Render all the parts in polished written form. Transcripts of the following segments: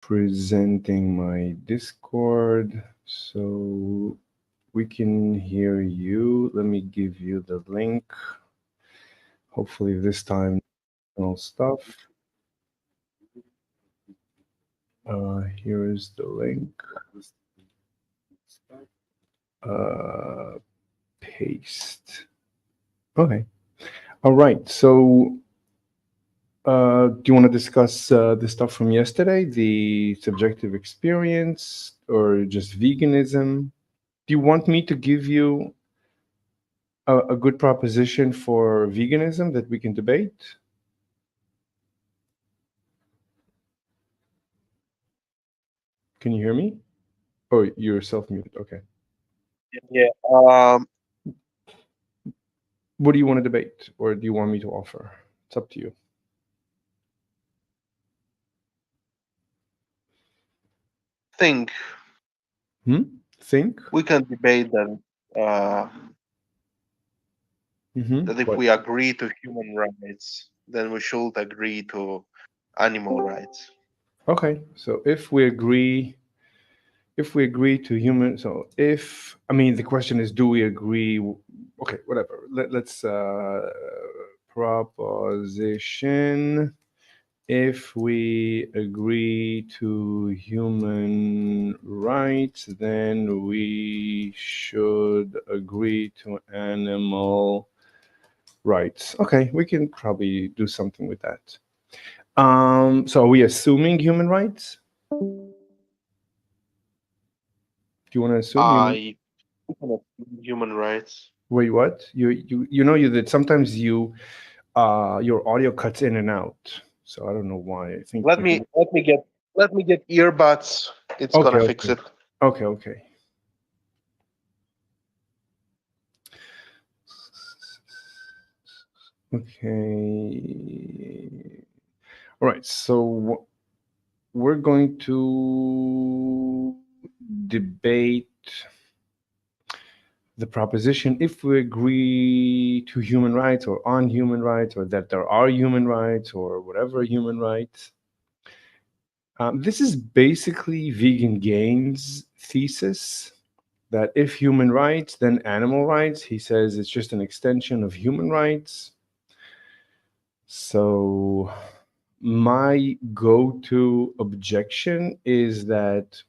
presenting my Discord so we can hear you. Let me give you the link. Hopefully this time no stuff. Here is the link. Uh, paste. Okay. All right. So, do you want to discuss the stuff from yesterday, the subjective experience, or just veganism? Do you want me to give you a good proposition for veganism that we can debate? Can you hear me? Oh, you're self muted. Okay. Yeah. What do you want to debate, or do you want me to offer? It's up to you. Think Hmm? Think? we can debate uh, that if What? we agree to human rights, then we should agree to animal rights. Okay. So if we agree to human, so if I mean the question is, do we agree? Okay, whatever. Let's proposition. If we agree to human rights, then we should agree to animal rights. Okay, we can probably do something with that. So are we assuming human rights? Do you want to assume human? I we can assume human rights. Wait, what? You that sometimes your audio cuts in and out. So I don't know why. I think Let maybe. me let me get let me get earbuds. It's Okay, gonna fix okay, it. okay, okay. Okay. All right. So we're going to debate the proposition if we agree to human rights or on human rights or that there are human rights or whatever human rights. This is basically Vegan Gains' thesis that if human rights, then animal rights. He says it's just an extension of human rights. So, my go to objection is that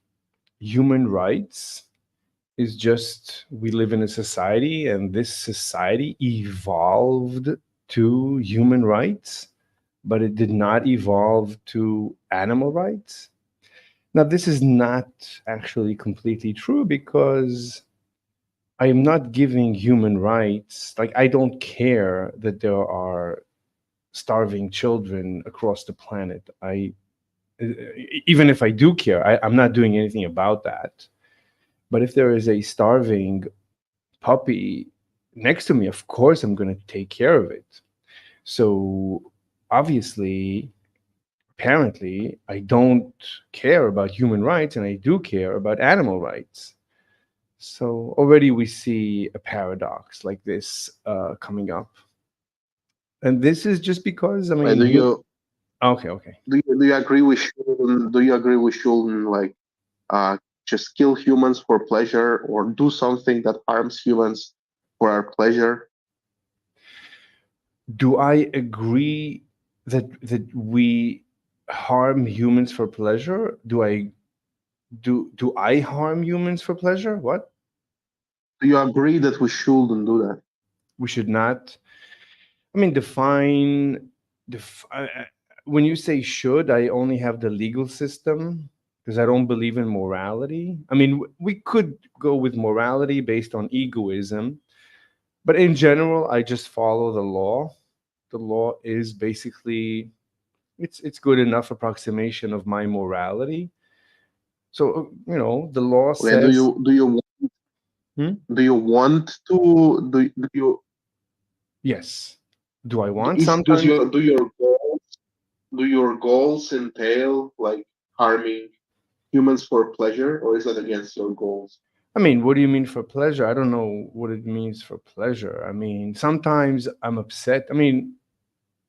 human rights is just we live in a society and this society evolved to human rights, but it did not evolve to animal rights. Now, this is not actually completely true because I am not giving human rights. Like, I don't care that there are starving children across the planet. Even if I do care, I'm not doing anything about that. But if there is a starving puppy next to me, of course I'm going to take care of it. So obviously, apparently, I don't care about human rights and I do care about animal rights. So already we see a paradox like this coming up. And this is just because, I Like, mean, okay, okay. do you agree we shouldn't like uh just kill humans for pleasure or do something that harms humans for our pleasure? Do I agree that we harm humans for pleasure? Do I harm humans for pleasure? What? Do you agree that we shouldn't do that? We should not. I mean, when you say should, I only have the legal system because I don't believe in morality. I mean, we could go with morality based on egoism, but in general, I just follow the law. The law is basically it's good enough approximation of my morality. So the law Okay, says, hmm? do you want to do you Yes. Do I do- want is does sometimes? your goals entail like harming humans for pleasure, or is that against your goals? I mean, what do you mean for pleasure? I don't know what it means for pleasure. I mean, sometimes I'm upset. I mean,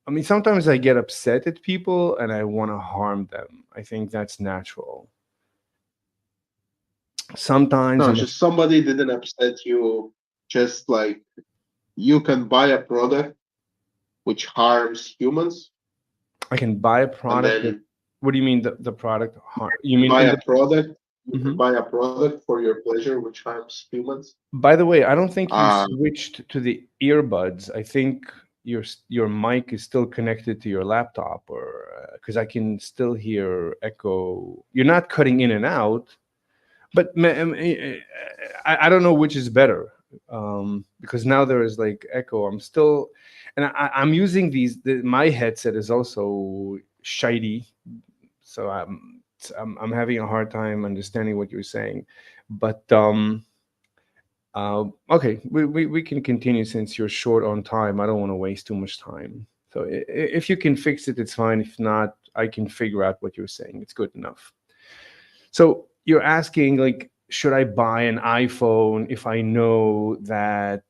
I mean, sometimes I get upset at people and I want to harm them. I think that's natural. Sometimes No, I'm just somebody didn't upset you. Just like you can buy a product which harms humans, I can buy a and product that. then What do you mean the product harm? You mean buy in a the? product. You can Mhm. buy a product for your pleasure which harms humans. By the way, I don't think you Uh, switched to the earbuds. I think your mic is still connected to your laptop, or because I can still hear echo. You're not cutting in and out, but I don't know which is better, because now there is like echo. I'm still, and I'm using my headset is also shiny, so I'm having a hard time understanding what you're saying, but okay, we can continue since you're short on time. I don't want to waste too much time. So if you can fix it, it's fine. If not, I can figure out what you're saying. It's good enough. So you're asking, like, should I buy an iPhone if I know that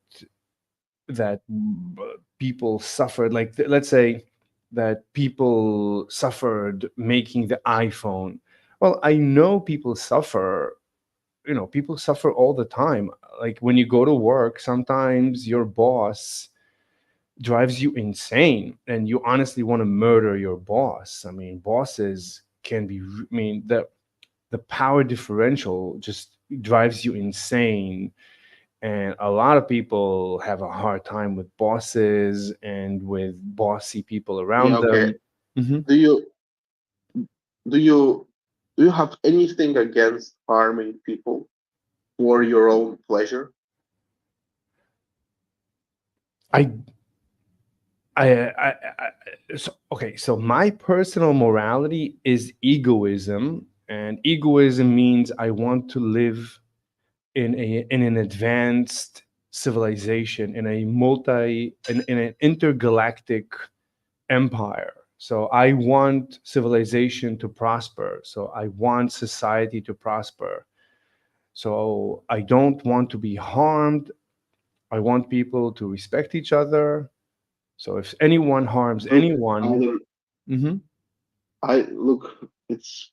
people suffered, like let's say that people suffered making the iPhone. Well, I know people suffer, people suffer all the time. Like when you go to work, sometimes your boss drives you insane and you honestly want to murder your boss. I mean, bosses can be, I mean, the power differential just drives you insane, and a lot of people have a hard time with bosses and with bossy people yeah, around okay. them. Hmm. Do you do you do you have anything against harming people for your own pleasure? I okay, so my personal morality is egoism, and egoism means I want to live in an advanced civilization, in an intergalactic empire. So I want civilization to prosper. So I want society to prosper. So I don't want to be harmed. I want people to respect each other. So if anyone harms Look, I anyone. don't. Mhm. I look. It's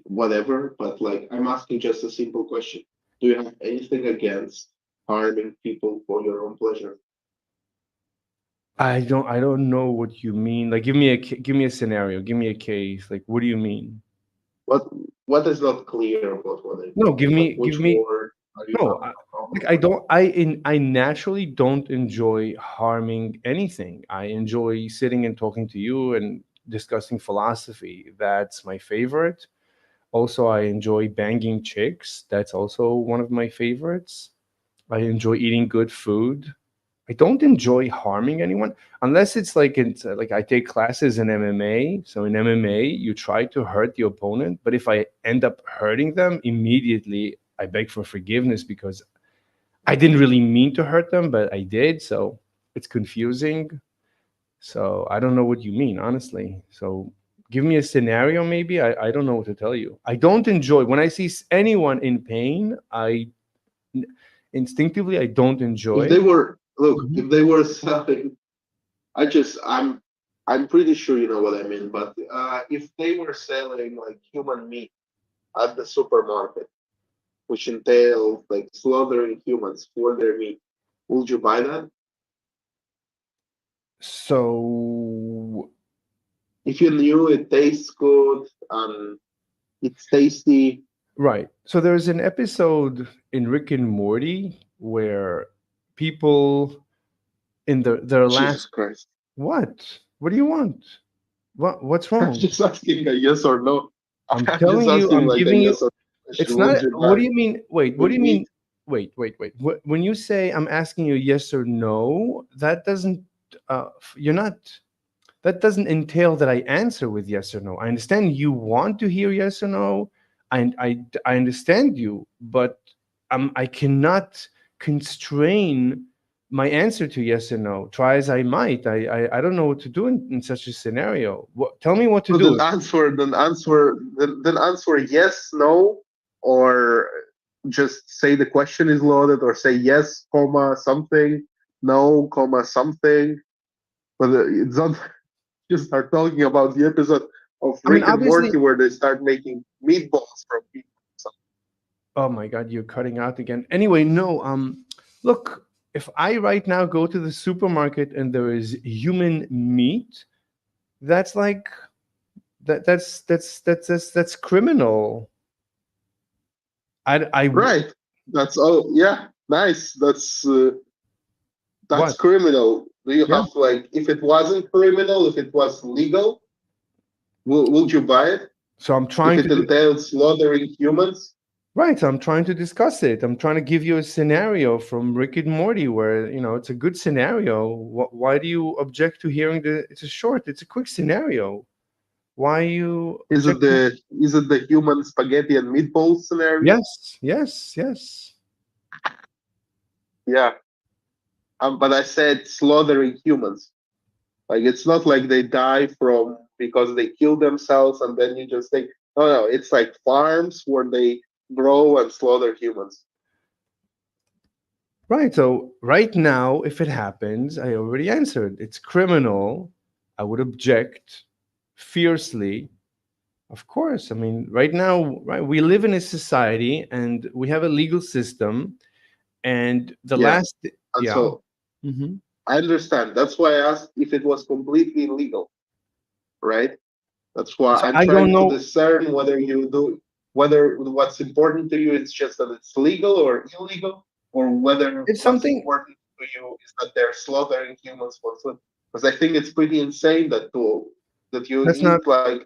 whatever, but like I'm asking just a simple question. Do you have anything against harming people for your own pleasure? I don't know what you mean. Like give me a scenario, give me a case. Like what do you mean? What what is not clear about what I No, mean? Like which give me word are you no. having a problem Like I with? don't I naturally don't enjoy harming anything. I enjoy sitting and talking to you and discussing philosophy. That's my favorite. Also, I enjoy banging chicks. That's also one of my favorites. I enjoy eating good food. I don't enjoy harming anyone unless it's like like I take classes in MMA. So in MMA, you try to hurt the opponent, but if I end up hurting them immediately, I beg for forgiveness because I didn't really mean to hurt them, but I did. So it's confusing. So I don't know what you mean, honestly. So give me a scenario, maybe. I don't know what to tell you. I don't enjoy when I see anyone in pain. I instinctively I don't If they enjoy. were look, Mhm. if they were selling, I'm pretty sure you know what I mean. But if they were selling like human meat at the supermarket, which entails like slaughtering humans for their meat, would you buy that? So If you knew it tastes good and it's tasty. right. So there's an episode in Rick and Morty where people in their last. Jesus Christ. What? What do you want? What's I'm wrong? just asking a yes or no. I'm I'm just telling you, asking I'm like a giving you. yes or no question. It's not. Would you What buy do you mean? Wait. What do good you meat? mean? Wait. When you say I'm asking you yes or no, that doesn't. You're not. That doesn't entail that I answer with yes or no. I understand you want to hear yes or no. I understand you, but I cannot constrain my answer to yes or no. Try as I might. I don't know what to do in such a scenario. Tell me what to So do. then answer yes, no, or just say the question is loaded, or say yes, comma something, no, comma something. But it's not. you start talking about the episode of I mean, Rick and obviously. Morty where they start making meatballs from people. So, Oh my God, you're cutting out again. Anyway, no. Look, if I right now go to the supermarket and there is human meat, that's like that's criminal. I right. That's all. Yeah, nice. That's what? criminal. Do you Yeah. have to like if it wasn't criminal, if it was legal, would you buy it? So I'm If trying it to do entails slaughtering humans? right. So I'm trying to discuss it. I'm trying to give you a scenario from Rick and Morty where it's a good scenario. Why do you object to hearing the? It's a quick scenario. Why you Is it objecting? the human spaghetti and meatballs scenario? Yes, yes, yes. Yeah. But I said slaughtering humans. Like it's not like they die from because they kill themselves and then you just think no, it's like farms where they grow and slaughter humans. Right. So right now, if it happens, I already answered. It's criminal. I would object fiercely. Of course. I mean, right now, right, we live in a society and we have a legal system. And the Yeah. last, And yeah. so Hmm. I understand. That's why I asked if it was completely legal, right? That's why So I'm I don't trying to know. discern whether what's important to you is just that it's legal or illegal, or whether It's what's something important to you is that they're slaughtering humans for food. Because I think it's pretty insane that you that's need not, like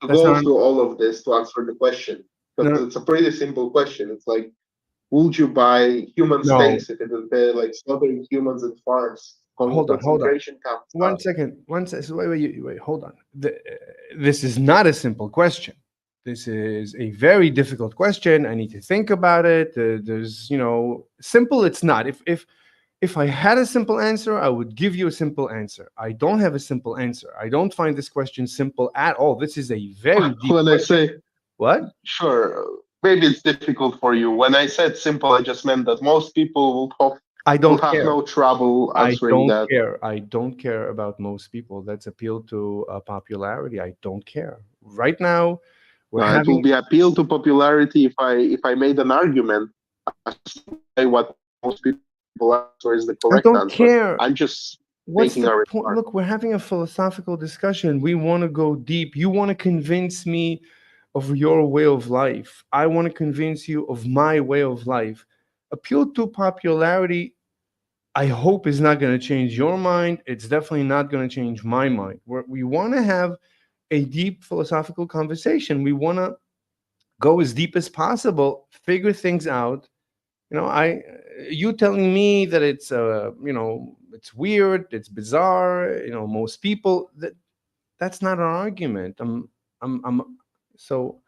to that's go not, through all of this to answer the question. Because no, it's a pretty simple question. It's like, would you buy human no. steaks if it is like slaughtering humans in farms, Hold on. concentration camps? One second. One second. So wait. Hold on. This is not a simple question. This is a very difficult question. I need to think about it. There's, simple. It's not. If I had a simple answer, I would give you a simple answer. I don't have a simple answer. I don't find this question simple at all. This is a very deep When I question. say What? sure, maybe it's difficult for you. When I said simple, I just meant that most people I will don't have care. no trouble I answering don't that. care. I don't care about most people. That's appeal to popularity. I don't care. Right now, we're It will having. be appeal to popularity if I made an argument as to why what most people answer is the I correct don't answer. care. I'm just What's making the a point? remark. Look, we're having a philosophical discussion. We want to go deep. You want to convince me of your way of life. I want to convince you of my way of life. Appeal to popularity, I hope, is not going to change your mind. It's definitely not going to change my mind. We want to have a deep philosophical conversation. We want to go as deep as possible, figure things out. You telling me that it's weird, it's bizarre. Most people that's not an argument. I'm so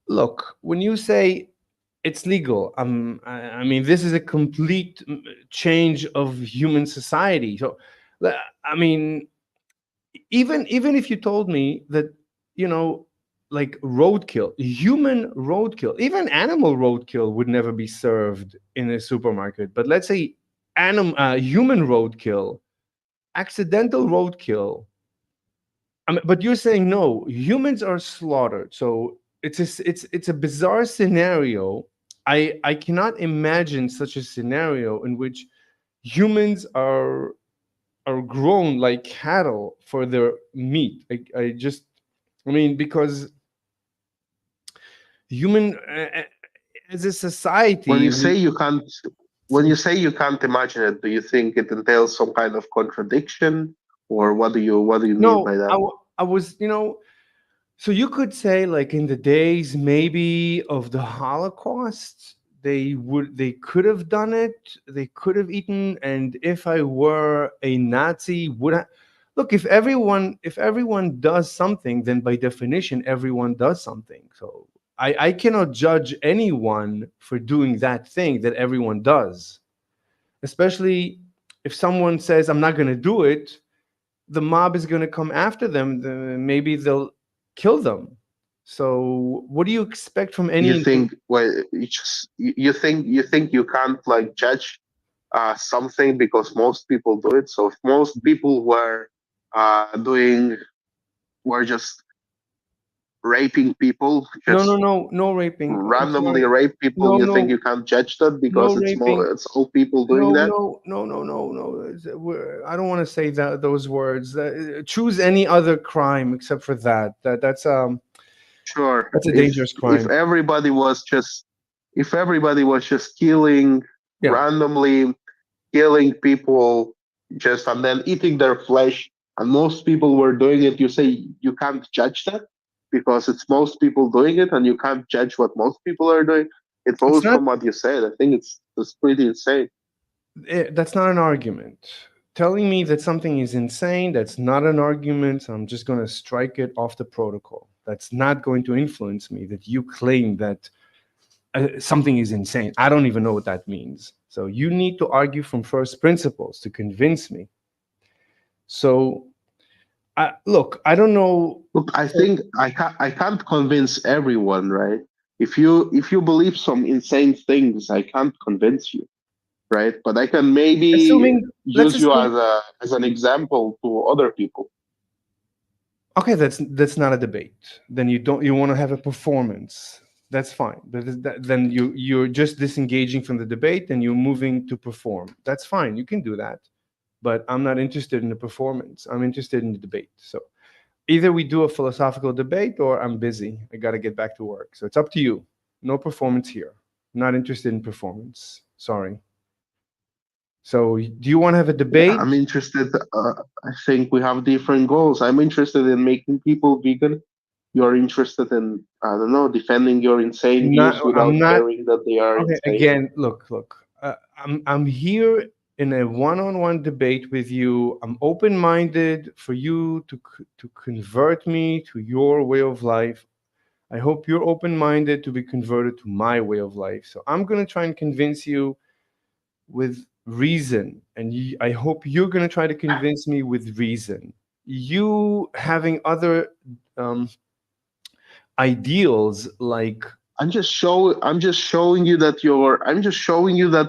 look, when you say it's legal, I mean, this is a complete change of human society. So, I mean, even if you told me that, you know like roadkill, human roadkill, even animal roadkill would never be served in a supermarket, but let's say human roadkill, accidental roadkill. But you're saying no, humans are slaughtered. So it's a bizarre scenario. I cannot imagine such a scenario in which humans are grown like cattle for their meat. I mean, because human as a When society, you say you can't, when you say you can't imagine it, do you think it entails some kind of contradiction, or what do you mean no, by that? I was, so you could say, like, in the days maybe of the Holocaust, they could have done it, they could have eaten. And if I were a Nazi, would I look, if everyone does something, then by definition everyone does something. So I cannot judge anyone for doing that thing that everyone does, especially if someone says I'm not going to do it. The mob is going to come after them. Maybe they'll kill them. So what do you expect from You any? think well, you think you can't like judge something because most people do it. So if most people were doing who are just raping people, No, no, just no, no raping. I'm randomly sorry. rape people, No, you think no, you can't judge that no because raping. it's all people doing No, that? no, no, no, no, no. I don't want to say those words. Choose any other crime except for that. Sure. That's a If dangerous if crime. everybody was just if everybody was just killing Yeah, randomly, killing people just and then eating their flesh, and most people were doing it, you say you can't judge that because it's most people doing it, and you can't judge what most people are doing. It it's follows not. from what you said. I think it's pretty insane. That's not an argument. Telling me that something is insane, that's not an argument. I'm just going to strike it off the protocol. That's not going to influence me. That you claim that something is insane. I don't even know what that means. So you need to argue from first principles to convince me. So, look, I don't know. Look, I So, think I can't convince everyone, right? If you believe some insane things, I can't convince you, right? But I can maybe assuming, let's use you assume. as an example to other people. Okay, that's not a debate. Then you want to have a performance. That's fine. Then you're just disengaging from the debate and you're moving to perform. That's fine. You can do that. But I'm not interested in the performance. I'm interested in the debate. So either we do a philosophical debate or I'm busy. I got to get back to work. So it's up to you. No performance here. Not interested in performance. Sorry. So do you want to have a Yeah, debate? I'm interested. I think we have different goals. I'm interested in making people vegan. You're interested in, I don't know, defending your insane Not. views I'm without not. caring that they are Okay, insane. again, look. I'm here in a one-on-one debate with you. I'm open-minded for you to convert me to your way of life. I hope you're open-minded to be converted to my way of life. So I'm gonna try and convince you with reason, and I hope you're gonna try to convince me with reason. You having other um, ideals like I'm just showing you that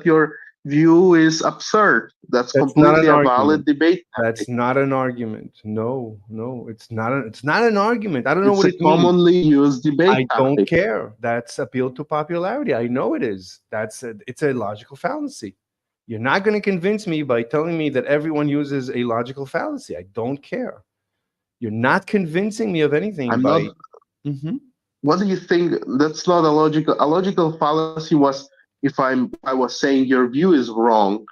your view is absurd. That's that's not completely an a valid argument. debate That's tactic. not an argument. No, no, it's not an argument. I don't know It's what a it means. commonly used debate I don't tactic. care. That's appeal to popularity. I know it is. It's a logical fallacy. You're not going to convince me by telling me that everyone uses a logical fallacy. I don't care. You're not convincing me of anything I'm by. not. Mhm. What do you think? That's not a logical. A logical fallacy was if I was saying your view is wrong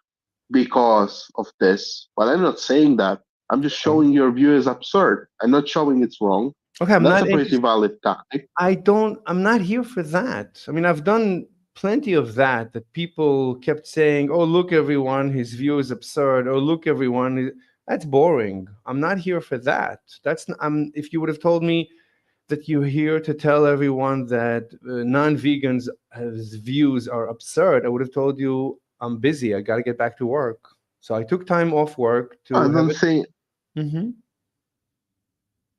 because of this. But I'm not saying that. I'm just Okay. showing your view is absurd. I'm not showing it's wrong. Okay. I'm That's not a pretty interested. valid tactic. I'm not here for that. I mean, I've done plenty of that people kept saying, "Oh, look everyone, his view is absurd. Oh, look everyone." That's boring. I'm not here for that. If you would have told me that you're here to tell everyone that non-vegans' views are absurd, I would have told you I'm busy. I got to get back to work. So I took time off work I to have don't it. think Hmm.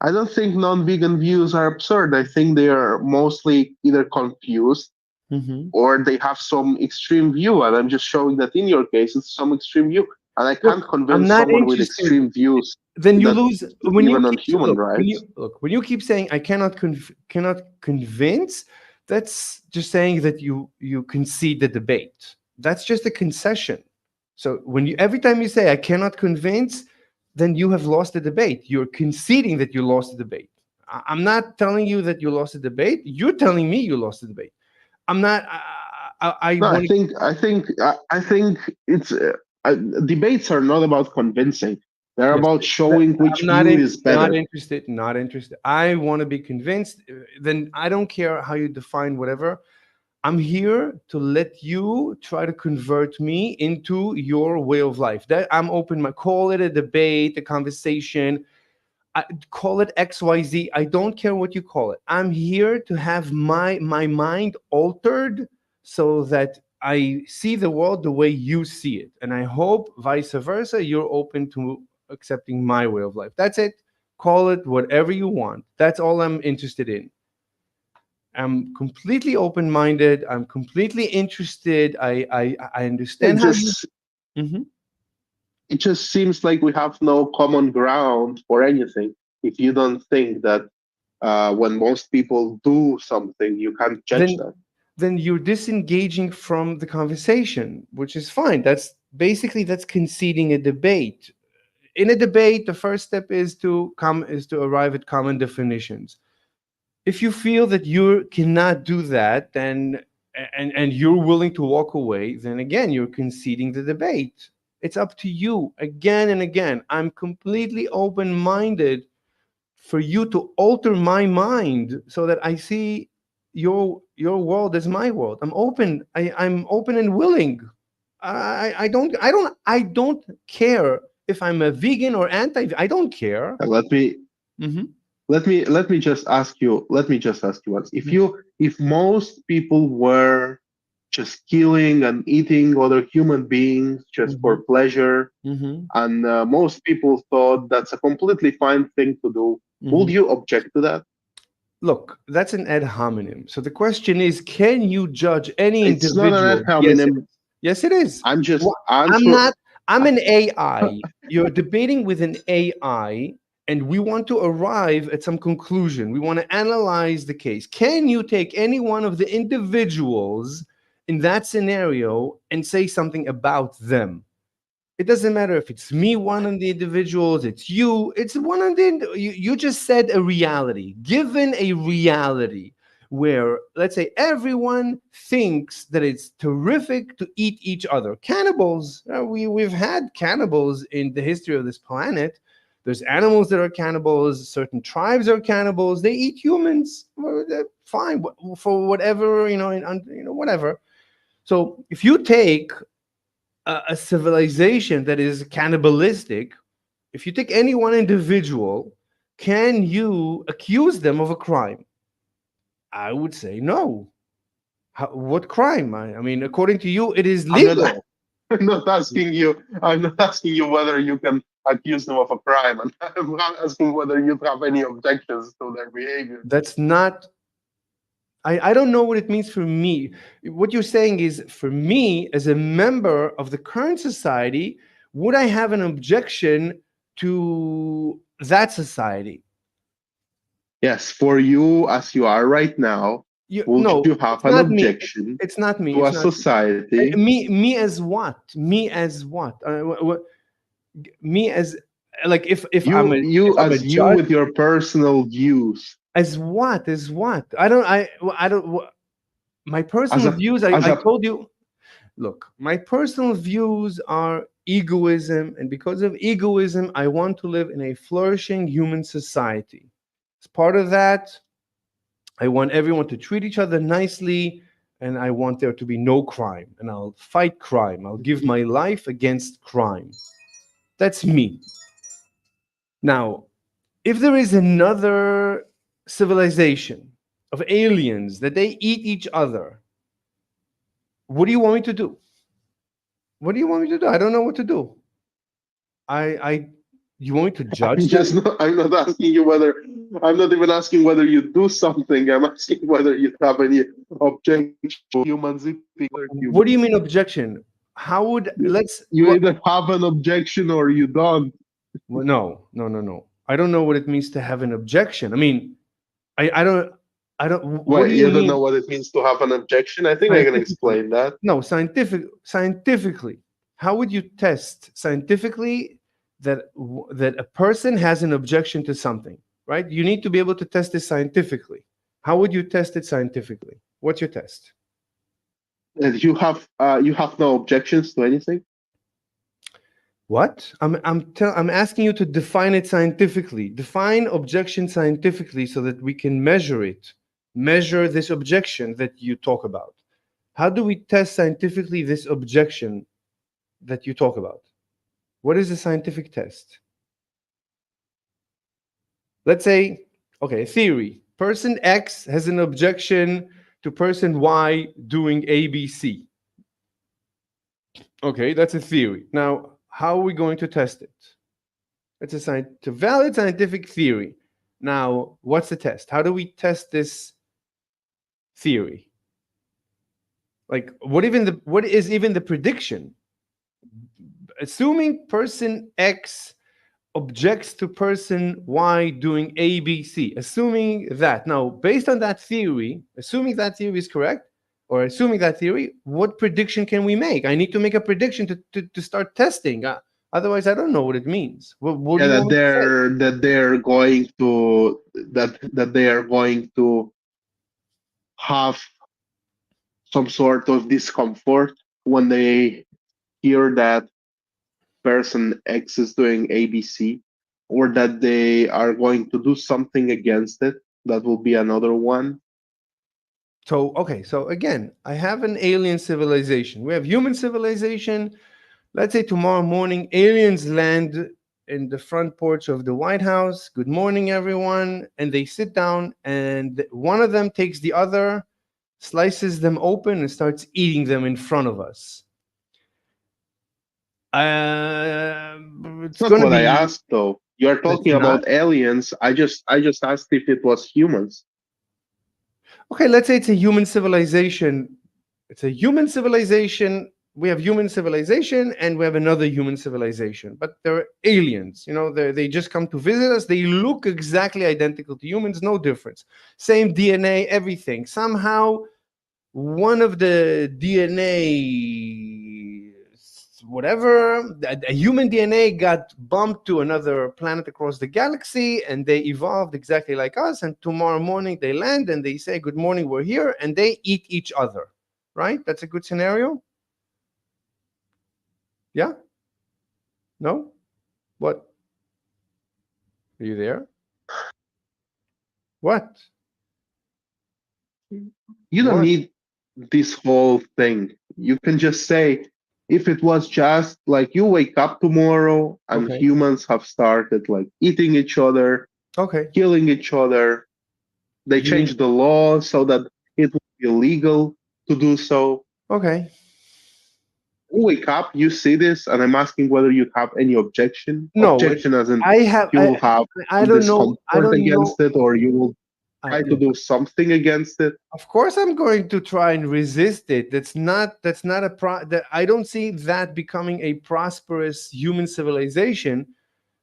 I don't think non-vegan views are absurd. I think they are mostly either confused Hmm. or they have some extreme view, and I'm just showing that in your case it's some extreme view. And I can't Look, I'm convince not someone with interested. extreme views Then you that lose when you even on keep human rights. when you keep saying I cannot convince. That's just saying that you concede the debate. That's just a concession. So when you every time you say I cannot convince, then you have lost the debate. You're conceding that you lost the debate. I'm not telling you that you lost the debate. You're telling me you lost the debate. I'm not. I No, want to. I think it's debates are not about convincing. They're Yes, about showing which I'm not view is not better. interested. Not interested. I want to be convinced. Then I don't care how you define whatever. I'm here to let you try to convert me into your way of life. That I'm open. My call it a debate, a conversation. Call it XYZ. I don't care what you call it. I'm here to have my mind altered so that I see the world the way you see it. And I hope vice versa, you're open to accepting my way of life. That's it. Call it whatever you want. That's all I'm interested in. I'm completely open-minded. I'm completely interested. I It understand how you. just Mhm. it just seems like we have no common ground for anything. if you don't think that when most people do something, you can't judge then that. then you're disengaging from the conversation, which is fine. That's basically that's conceding a debate. In a debate, the first step is to arrive at common definitions. If you feel that you cannot do that, then and you're willing to walk away, then again you're conceding the debate. It's up to you again and again. I'm completely open-minded for you to alter my mind so that I see your world as my world. I'm open. I'm open and willing. I don't care if I'm a vegan or anti. I don't care. Let me Hmm. let me just ask you. Let me just ask you once. If most people were just killing and eating other human beings just for Hmm. pleasure, Hmm. and most people thought that's a completely fine thing to do, would Hmm. you object to that? Look, that's an ad hominem. So the question is, can you judge any It's not an ad individual? Yes, it hominem. is. Yes, it is. I'm just Wha- I'm answer. not. I'm an AI. You're debating with an AI, and we want to arrive at some conclusion. We want to analyze the case. Can you take any one of the individuals in that scenario and say something about them? It doesn't matter if it's me, one of the individuals, it's you, it's one of the, you just said a reality. Given a reality where, let's say, everyone thinks that it's terrific to eat each other. Cannibals, we've had cannibals in the history of this planet. There's animals that are cannibals, certain tribes are cannibals, they eat humans. Well, they're fine for whatever, whatever. So if you take a civilization that is cannibalistic, if you take any one individual, can you accuse them of a crime? I would say no. What crime? I mean, according to you, it is I'm not. legal. I'm not asking you. I'm not asking you whether you can accuse them of a crime. And I'm not asking whether you have any objections to their behavior. That's not. I don't know what it means for me. What you're saying is, for me, as a member of the current society, would I have an objection to that society? Yes, for you as you are right now, would No, you have it's an not me. objection It's not me. to It's a not society? me as what? Me as what? Me as, like, if You I'm a as you judge, with your personal views as what? As what? I don't. My as personal a views. I as I a told you. Look, my personal views are egoism, and because of egoism, I want to live in a flourishing human society. As part of that, I want everyone to treat each other nicely, and I want there to be no crime. And I'll fight crime. I'll give my life against crime. That's me. Now, if there is another civilization of aliens that they eat each other, what do you want me to do? What do you want me to do? I don't know what to do. I You want me to judge them? I'm not asking you whether I'm not even asking whether you do something. I'm asking whether you have any objection to humans eating other What do humans. you mean objection? How would let's You either have an objection or you don't. well, no, no, no, no. I don't know what it means to have an objection. I mean, I don't. What do Wait, you you don't mean know what it means to have an objection? I think I can scientifically? explain that. No, scientifically. How would you test scientifically that a person has an objection to something, right? You need to be able to test this scientifically. How would you test it scientifically? What's your test? You have no objections to anything. What? I'm asking you to define it scientifically. Define objection scientifically so that we can measure it. Measure this objection that you talk about. How do we test scientifically this objection that you talk about? What is a scientific test? Let's say, okay, theory. Person X has an objection to person Y doing ABC. Okay, that's a theory. Now, how are we going to test it? It's a valid scientific theory. Now, what's the test? How do we test this theory? Like, what is even the prediction? Assuming person X objects to person Y doing A, B, C. Assuming that. Now, based on that theory, assuming that theory is correct, or assuming that theory, what prediction can we make? I need to make a prediction to start testing. Otherwise, I don't know what it means. What do Yeah, you want that me to say? they're going to that they are going to have some sort of discomfort when they hear that person X is doing ABC, or that they are going to do something against it. That will be another one. So, okay, so again, I have an alien civilization. We have human civilization. Let's say tomorrow morning, aliens land in the front porch of the White House. Good morning, everyone. And they sit down, and one of them takes the other, slices them open, and starts eating them in front of us. It's It's not going to what I be, asked though. You are that's talking not. about aliens. I just asked if it was humans. Okay, let's say it's a human civilization. It's a human civilization. We have human civilization and we have another human civilization, but they're aliens. They just come to visit us. They look exactly identical to humans, no difference. Same DNA, everything. Somehow, one of the DNA, whatever, a human DNA got bumped to another planet across the galaxy and they evolved exactly like us. And tomorrow morning they land and they say, "Good morning, we're here," and they eat each other. Right? That's a good scenario. Yeah? No? What? Are you there? What? You don't What? need this whole thing. You can just say, if it was just like you wake up tomorrow and Okay. humans have started like eating each other, Okay. killing each other, they You changed the law so that it would be illegal to do so. okay. You wake up, you see this, and I'm asking whether you have any objection. No, Objection as in I have you will have I some don't know. I discomfort don't know. against it, or you will try to Look, do something against it. of course I'm going to try and resist it. That's not that I don't see that becoming a prosperous human civilization,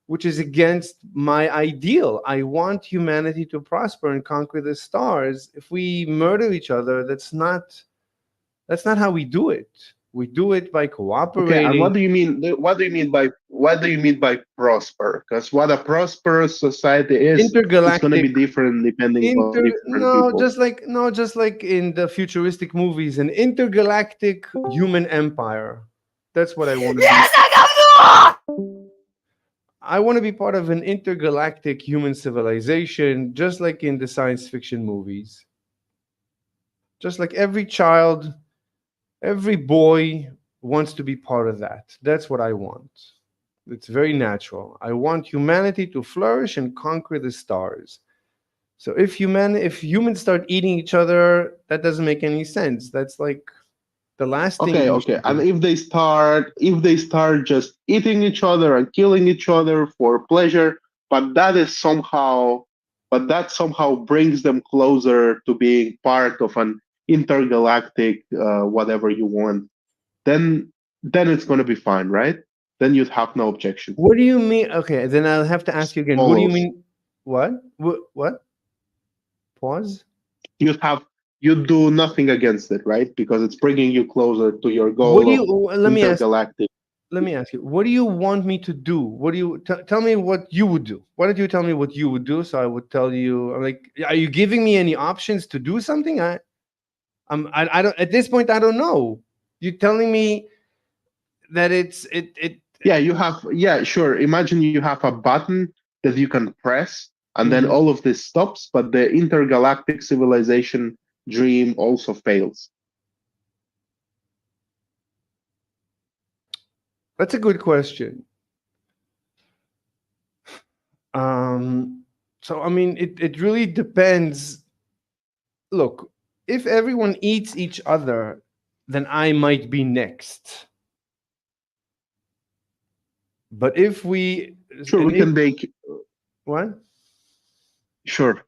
which is against my ideal. I want humanity to prosper and conquer the stars. If we murder each other, that's not how we do it. We do it by Okay, and cooperating. what do you mean by prosper? Because what a prosperous society is, it's going to Intergalactic be different depending on different no, people. just like in the futuristic movies, an intergalactic human empire. That's what I want to be. I want to be part of an intergalactic human civilization, just like in the science fiction movies. Just like every child, every boy wants to be part of that. That's what I want. It's very natural. I want humanity to flourish and conquer the stars. So if humans start eating each other, that doesn't make any sense. That's like the last thing Okay, we okay. should And do. if they start just eating each other and killing each other for pleasure, but that somehow brings them closer to being part of an intergalactic whatever you want, then it's going to be fine, right? Then you'd have no objection. What do you mean? Okay, then I'll have to ask you again. What do you Follows. mean? What? What? Pause. You have you do nothing against it, right? Because it's bringing you closer to your What do goal you? of Let me ask. intergalactic. Let me ask you. What do you want me to do? What do you tell me? What you would do? Why don't you tell me what you would do? So I would tell you. I'm like, are you giving me any options to do something? I don't. At this point, I don't know. You're telling me that it. Yeah, sure. Imagine you have a button that you can press, and then Mhm. all of this stops, but the intergalactic civilization dream also fails. That's a good question. Um, so I mean, it really depends. Look, if everyone eats each other, then I might be next. But if we Sure, and we if can bake. what? Sure,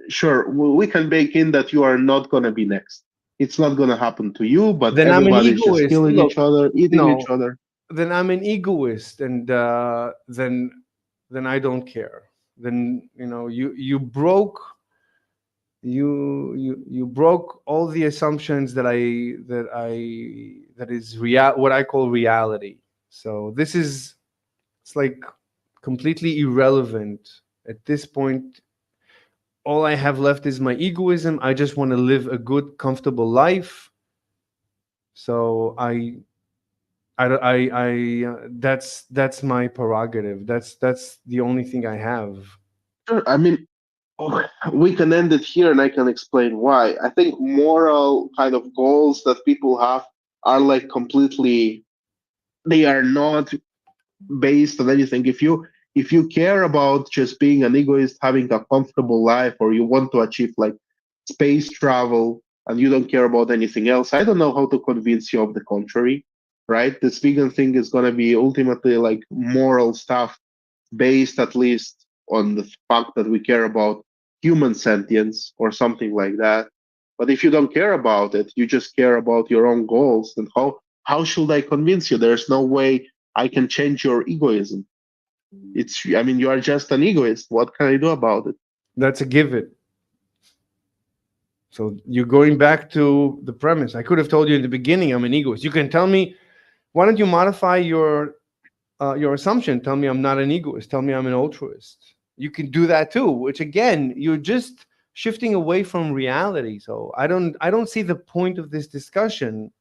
sure. We can bake in that you are not gonna be next. It's not gonna happen to you, but Then I'm an everybody's just egoist. killing Look, each other, eating each no, other. then I'm an egoist, and then then I don't care. Then you broke you broke all the assumptions that is what I call reality. So this is, it's like completely irrelevant at this point. All I have left is my egoism. I just want to live a good, comfortable life. So that's my prerogative. That's the only thing I have. Sure. I mean, we can end it here and I can explain why. I think moral kind of goals that people have are like completely, they are not based on anything. If you care about just being an egoist, having a comfortable life, or you want to achieve like space travel and you don't care about anything else, I don't know how to convince you of the contrary, right? This vegan thing is going to be ultimately like moral stuff based at least on the fact that we care about human sentience or something like that. But if you don't care about it, you just care about your own goals, then how should I convince you? There's no way I can change your egoism. I mean, you are just an egoist. What can I do about it? That's a given. So you're going back to the premise. I could have told you in the beginning I'm an egoist. You can tell me, why don't you modify your assumption? Tell me I'm not an egoist. Tell me I'm an altruist. You can do that too, which again, you're just shifting away from reality. So I don't see the point of this discussion.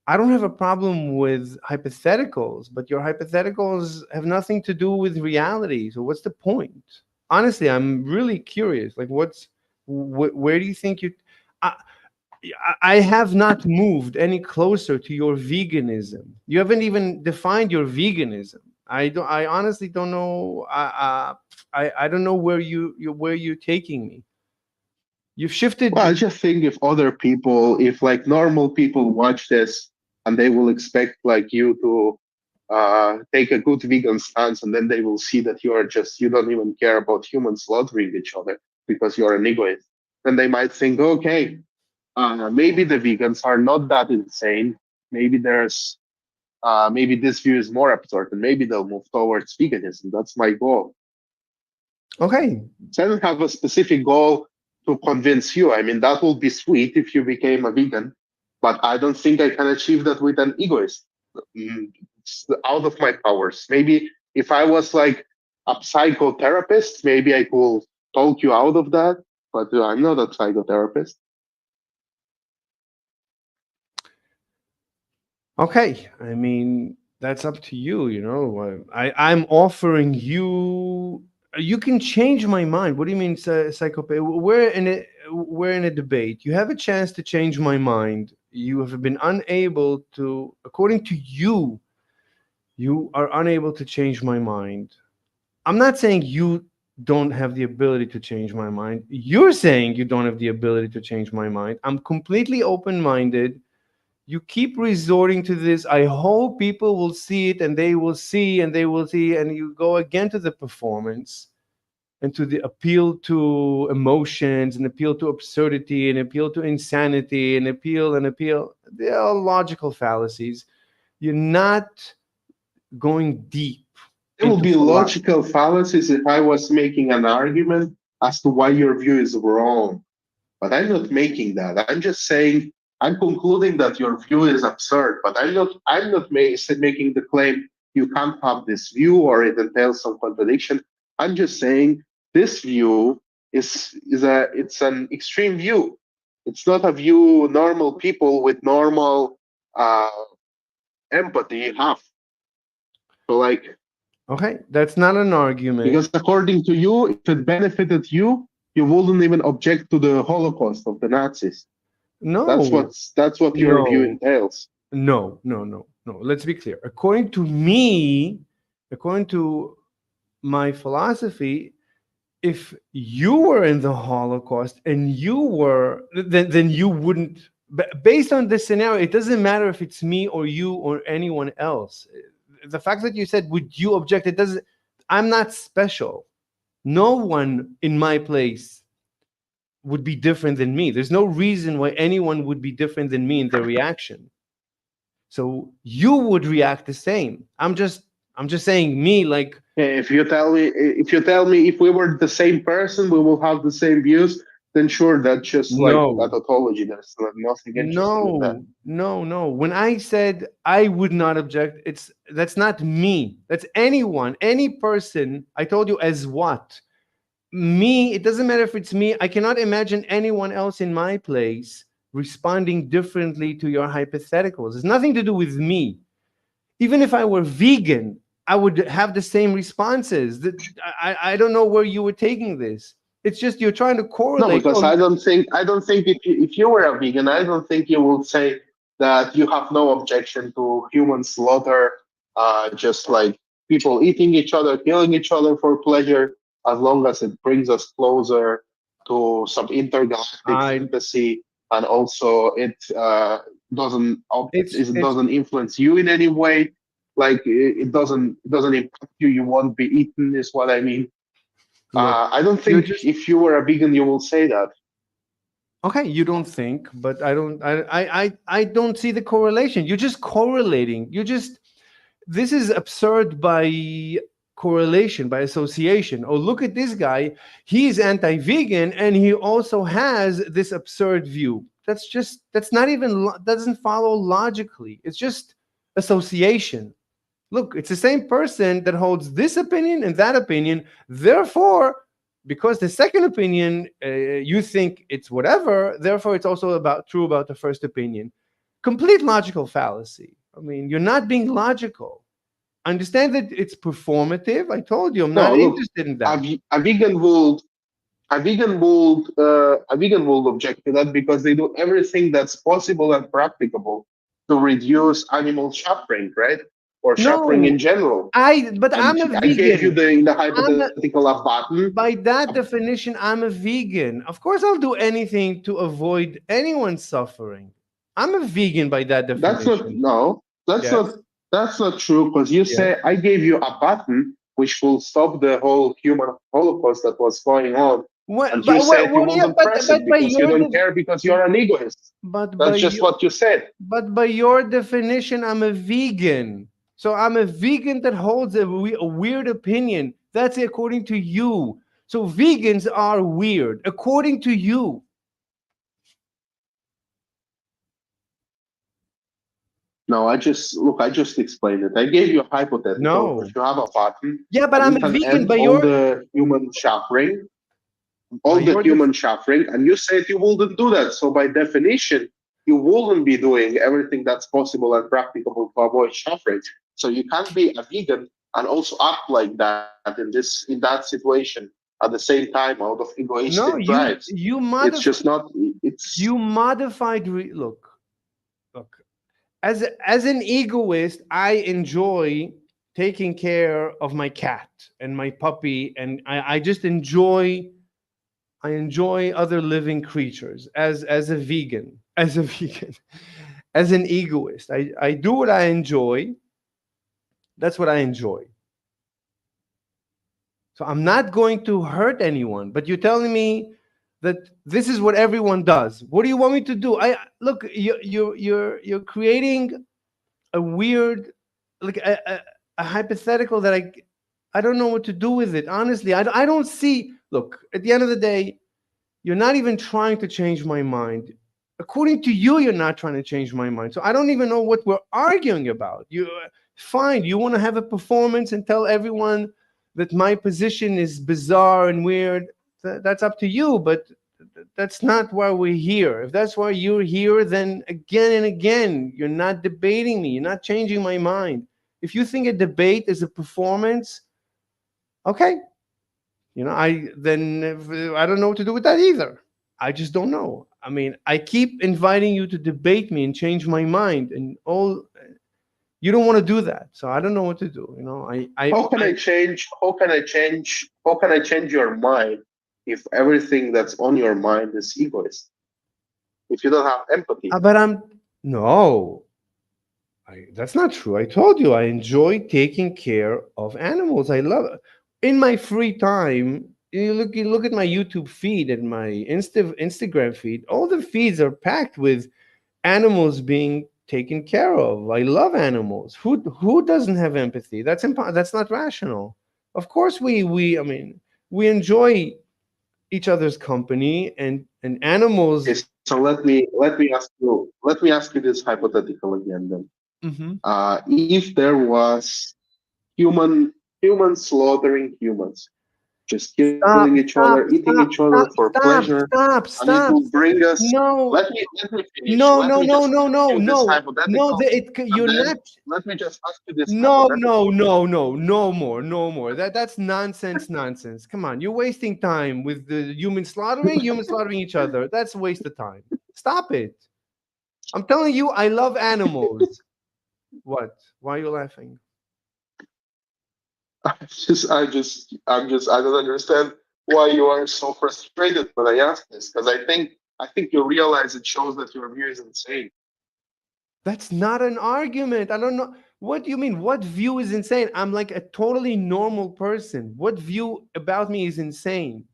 I don't have a problem with hypotheticals, but your hypotheticals have nothing to do with reality. So what's the point? Honestly, I'm really curious. Like, where do you think you? I, I have not moved any closer to your veganism. You haven't even defined your veganism. I don't. I honestly don't know. I don't know where you're taking me. You've Well, I shifted. just think if other people, if like normal people watch this and they will expect like you to take a good vegan stance, and then they will see that you don't even care about humans slaughtering each other because you're an egoist, then they might think, okay, maybe the vegans are not that insane. Maybe maybe this view is more absurd, and maybe they'll move towards veganism. That's my goal. Okay. So I don't have a specific goal to convince you. I mean, that would be sweet if you became a vegan, but I don't think I can achieve that with an egoist. It's out of my powers. Maybe if I was like a psychotherapist, maybe I could talk you out of that, but I'm not a psychotherapist. Okay, I mean that's up to you. I'm offering you. You can change my mind. What do you mean, psychopath? We're in a debate. You have a chance to change my mind. You have been unable to, according to you, you are unable to change my mind. I'm not saying you don't have the ability to change my mind. You're saying you don't have the ability to change my mind. I'm completely open-minded. You keep resorting to this. I hope people will see it, and they will see, and they will see, and you go again to the performance and to the appeal to emotions and appeal to absurdity and appeal to insanity and appeal. They are logical fallacies. You're not going deep It will into be philosophy. logical fallacies if I was making an argument as to why your view is wrong. But I'm not making that. I'm just saying I'm concluding that your view is absurd. But I'm not making the claim you can't have this view or it entails some contradiction. I'm just saying this view it's an extreme view. It's not a view normal people with normal uh, empathy have. So like, Okay, that's not an argument. because according to you, if it benefited you, you wouldn't even object to the Holocaust of the Nazis. No, That's what your view no, entails. no. Let's be clear. According to me, according to my philosophy, if you were in the Holocaust and then you wouldn't. Based on this scenario, it doesn't matter if it's me or you or anyone else. The fact that you said, "Would you object?" It doesn't. I'm not special. No one in my place would be different than me. There's no reason why anyone would be different than me in their reaction. So you would react the same. I'm just I'm just saying me, like, If you tell me if we were the same person, we will have the same views. Then sure, that's just like a no. tautology. There's like nothing interesting in that. No. When I said I would not object, that's not me. That's anyone, any person. I told you as what? Me, it doesn't matter if it's me. I cannot imagine anyone else in my place responding differently to your hypotheticals. It's nothing to do with me. Even if I were vegan, I would have the same responses. I don't know where you were taking this. It's just you're trying to No, correlate. because Oh, I don't think if you were a vegan, I don't think you would say that you have no objection to human slaughter, just like people eating each other, killing each other for pleasure, as long as it brings us closer to some intergalactic I fantasy, and also it it's doesn't influence you in any way. Like it doesn't impact you. You won't be eaten, is what I mean. look. I don't You're think just if you were a vegan, you will say that. okay. You don't think, but I don't. I don't see the correlation. You're just correlating. You just this is absurd by correlation, by association. Oh, look at this guy. He's anti-vegan and he also has this absurd view. That's not even doesn't follow logically. It's just association. Look, it's the same person that holds this opinion and that opinion. Therefore, because the second opinion you think it's whatever, therefore it's also about true about the first opinion. Complete logical fallacy. I mean, you're not being logical. Understand that it's performative. I told you I'm not No, look, interested in a, that. ve- a vegan would a vegan would object to that because they do everything that's possible and practicable to reduce animal suffering, right? Or suffering in No, general. but And I'm a I gave you vegan. the in the I'm a, hypothetical a button. by that definition, I'm a vegan. Of course, I'll do anything to avoid anyone suffering. I'm a vegan by that That's not definition. no. That's Yes. not that's not true because you Yes. say I gave you a button which will stop the whole human holocaust that was going on, and you said you Yeah, wouldn't press it by because you your don't care because you're an egoist. but by That's just you what you said. but by your definition, I'm a vegan. So I'm a vegan that holds a weird opinion. That's according to you. So vegans are weird according to you. No, I just explained it. I gave you a hypothetical. If No. you have a button Yeah, but and I'm you a can vegan end by all your the human suffering, by all the your def- human suffering, and you said you wouldn't do that. So by definition, you wouldn't be doing everything that's possible and practicable to avoid suffering. So you can't be a vegan and also act like that in that situation at the same time out of egoistic No, drives. It's just not. It's you modified look. As an egoist, I enjoy taking care of my cat and my puppy, and I just enjoy other living creatures as a vegan, as a vegan, as an egoist. I do what I enjoy. That's what I enjoy. So I'm not going to hurt anyone. But you're telling me that this is what everyone does. What do you want me to do? I look. You're creating a weird, like a hypothetical that I don't know what to do with it. Honestly, I don't see. Look, at the end of the day, you're not even trying to change my mind. According to you, you're not trying to change my mind. So I don't even know what we're arguing about. You fine. You want to have a performance and tell everyone that my position is bizarre and weird. That's up to you. But that's not why we're here. If that's why you're here, then again and again, you're not debating me. You're not changing my mind. If you think a debate is a performance, okay, I don't know what to do with that either. I just don't know. I mean, I keep inviting you to debate me and change my mind, and all you don't want to do that. So I don't know what to do. how can I change? How can I change? How can I change your mind if everything that's on your mind is egoist? If you don't have empathy. but I'm no. That's not true. I told you I enjoy taking care of animals. I love it. In my free time. You look at my YouTube feed and my Instagram feed. All the feeds are packed with animals being taken care of. I love animals. Who doesn't have empathy? That's not rational. Of course I mean, we enjoy each other's company, and animals. Okay, so let me ask you this hypothetical again then. Mhm. If there was human slaughtering humans, just killing Stop, each other, stop, eating each stop, other stop, for stop, pleasure, stop, and it stop. will bring us. No, Let me finish. no, Let no, me no, just no, ask no, you this no, no. hypothetical, and You're then not. let me just ask you this No, no, hypothetical. no, no, no more, no more. That's nonsense, nonsense. Come on, you're wasting time with the human slaughtering each other. That's a waste of time. Stop it. I'm telling you, I love animals. What? Why are you laughing? I don't understand why you are so frustrated when I ask this, because I think you realize it shows that your view is insane. That's not an argument. I don't know. What do you mean? What view is insane? I'm like a totally normal person. What view about me is insane?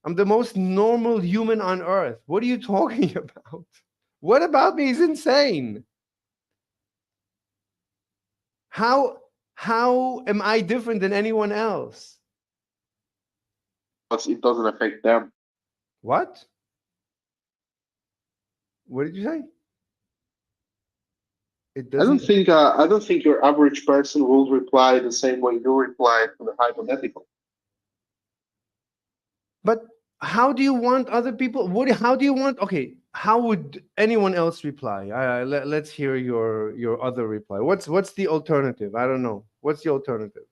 I'm the most normal human on earth. What are you talking about? What about me is insane? How how am I different than anyone else? But it doesn't affect them. What? What did you say? It I don't doesn't. think uh, I don't think your average person will reply the same way you reply to the hypothetical. But how do you want other people? How do you want? Okay, how would anyone else reply? Let's hear your other reply. What's the alternative? I don't know. What's the alternative?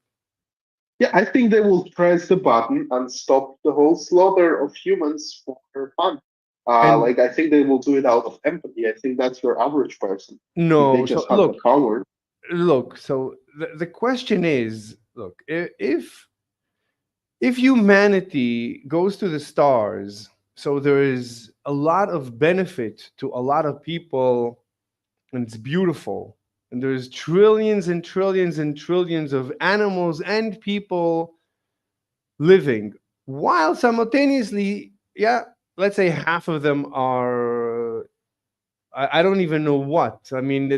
Yeah, I think they will press the button and stop the whole slaughter of humans for fun. And Like I think they will do it out of empathy. I think that's your average person. If they no, so just had the power. look. So the question is, look, if humanity goes to the stars, so there is a lot of benefit to a lot of people, and it's beautiful, and there's trillions and trillions and trillions of animals and people living, while simultaneously, yeah, let's say half of them are, I don't even know what. I mean,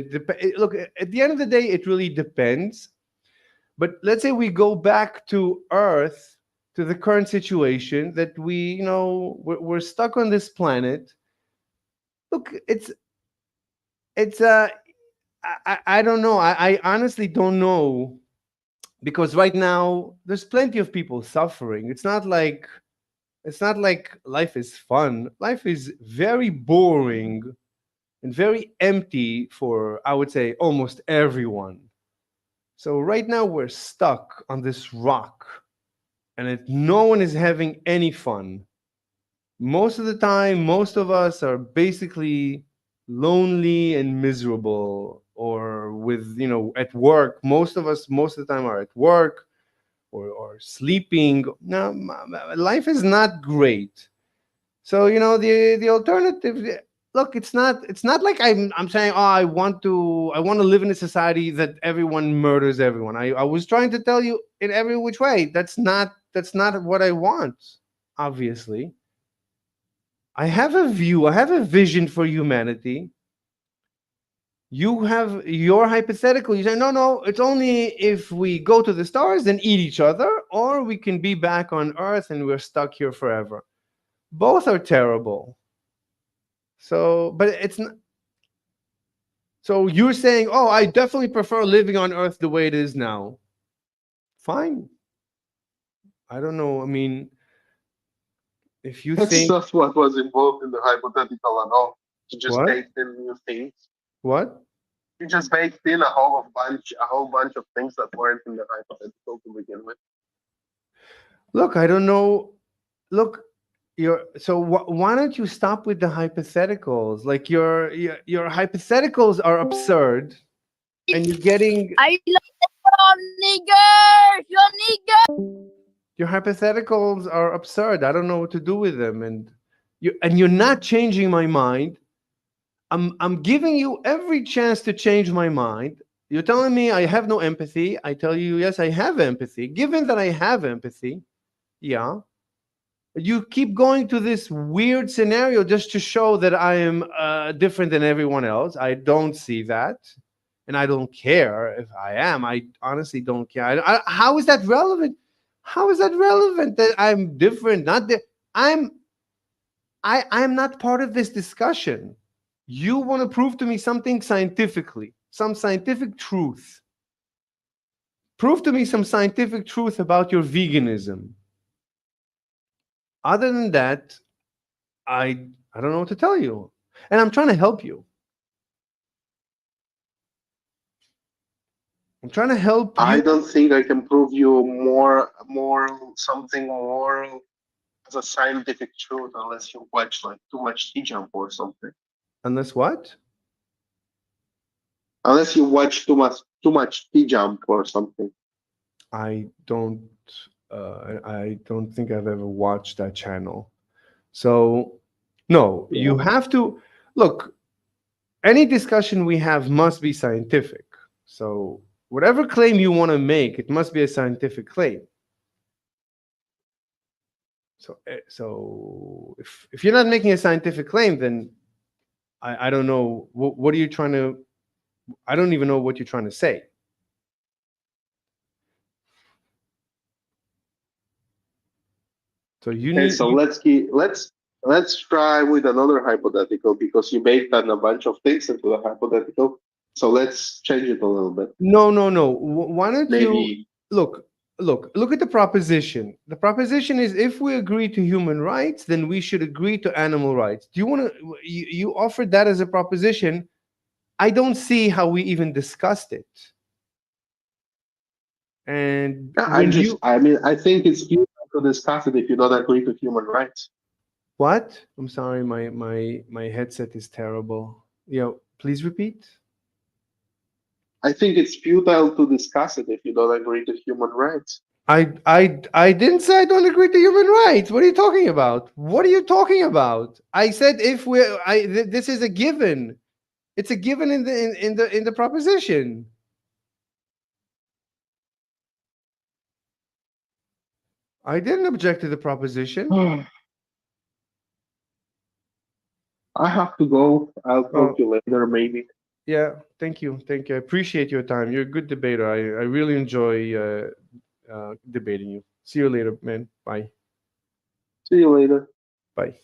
look, at the end of the day, it really depends. But let's say we go back to Earth, to the current situation that we're stuck on this planet. Look, it's I don't know. I honestly don't know, because right now there's plenty of people suffering. It's not like life is fun. Life is very boring and very empty for, I would say, almost everyone. So right now we're stuck on this rock, and no one is having any fun. Most of the time, most of us are basically lonely and miserable, or at work. Most of us, most of the time, are at work, or sleeping. No, life is not great. So the alternative. Look, it's not like I'm saying, oh, I want to live in a society that everyone murders everyone. I was trying to tell you in every which way that's not what I want. Obviously, I have a view, I have a vision for humanity. You have your hypothetical. You say, no, no, it's only if we go to the stars and eat each other, or we can be back on Earth and we're stuck here forever. Both are terrible. So, but it's not. So you're saying, oh, I definitely prefer living on Earth the way it is now. Fine. I don't know. I mean, if you That's think not what was involved in the hypothetical at all. You just what, baked in new things. what? You just baked in a whole bunch of things that weren't in the hypothetical to begin with. Look, I don't know. Look, why don't you stop with the hypotheticals? Like your hypotheticals are absurd, and you're getting I love niggers, you nigger. your hypotheticals are absurd. I don't know what to do with them, and you're not changing my mind. I'm giving you every chance to change my mind. You're telling me I have no empathy. I tell you, yes, I have empathy. Given that I have empathy, yeah. You keep going to this weird scenario just to show that I am different than everyone else. I don't see that, and I don't care if I am. I honestly don't care. How is that relevant? How is that relevant that I'm different? Not that I'm not part of this discussion. You want to prove to me something scientifically, some scientific truth. Prove to me some scientific truth about your veganism. Other than that, I don't know what to tell you. And I'm trying to help you. I'm trying to help I you. don't think I can prove you something moral as a scientific truth unless you watch like too much T-Jump or something. Unless what? Unless you watch too much T-Jump or something. I don't I don't think I've ever watched that channel. So no, you have to look, any discussion we have must be scientific. So whatever claim you want to make, it must be a scientific claim. So if you're not making a scientific claim, then I don't know what are you trying to. I don't even know what you're trying to say. So you Okay, need. so let's try with another hypothetical because you baked on a bunch of things into the hypothetical. So let's change it a little bit. No. Why don't you Maybe look at the proposition. The proposition is if we agree to human rights, then we should agree to animal rights. Do you want to? You offered that as a proposition. I don't see how we even discussed it. And yeah, when you I think it's futile to discuss it if you don't agree to human rights. what? I'm sorry, my headset is terrible. Please repeat. I think it's futile to discuss it if you don't agree to human rights. I didn't say I don't agree to human rights. What are you talking about? What are you talking about? I said if we this is a given. It's a given in the proposition. I didn't object to the proposition. I have to go. I'll talk Oh, to you later, maybe. yeah. Thank you. Thank you. I appreciate your time. You're a good debater. I really enjoy debating you. See you later, man. Bye. See you later. Bye.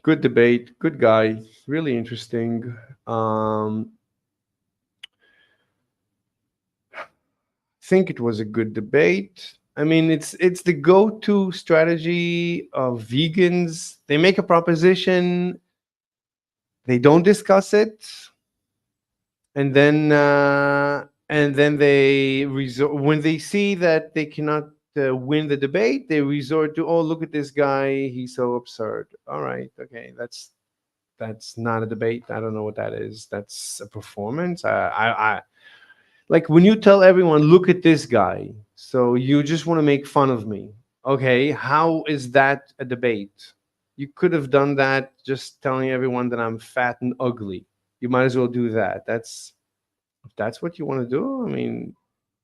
Good debate. Good guy. Really interesting. Think it was a good debate. I mean, it's the go-to strategy of vegans. They make a proposition, they don't discuss it, and then they resort when they see that they cannot win the debate. They resort to, oh, look at this guy, he's so absurd. All right, okay, that's not a debate. I don't know what that is. That's a performance. I like when you tell everyone, look at this guy. So you just want to make fun of me. Okay, how is that a debate? You could have done that just telling everyone that I'm fat and ugly. You might as well do that. If that's what you want to do. I mean,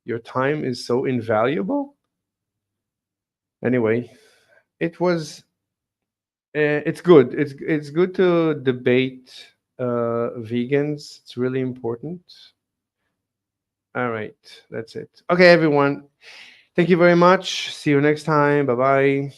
your time is so invaluable. Anyway, it was. It's good. It's good to debate vegans. It's really important. All right, that's it. Okay, everyone. Thank you very much. See you next time. Bye bye.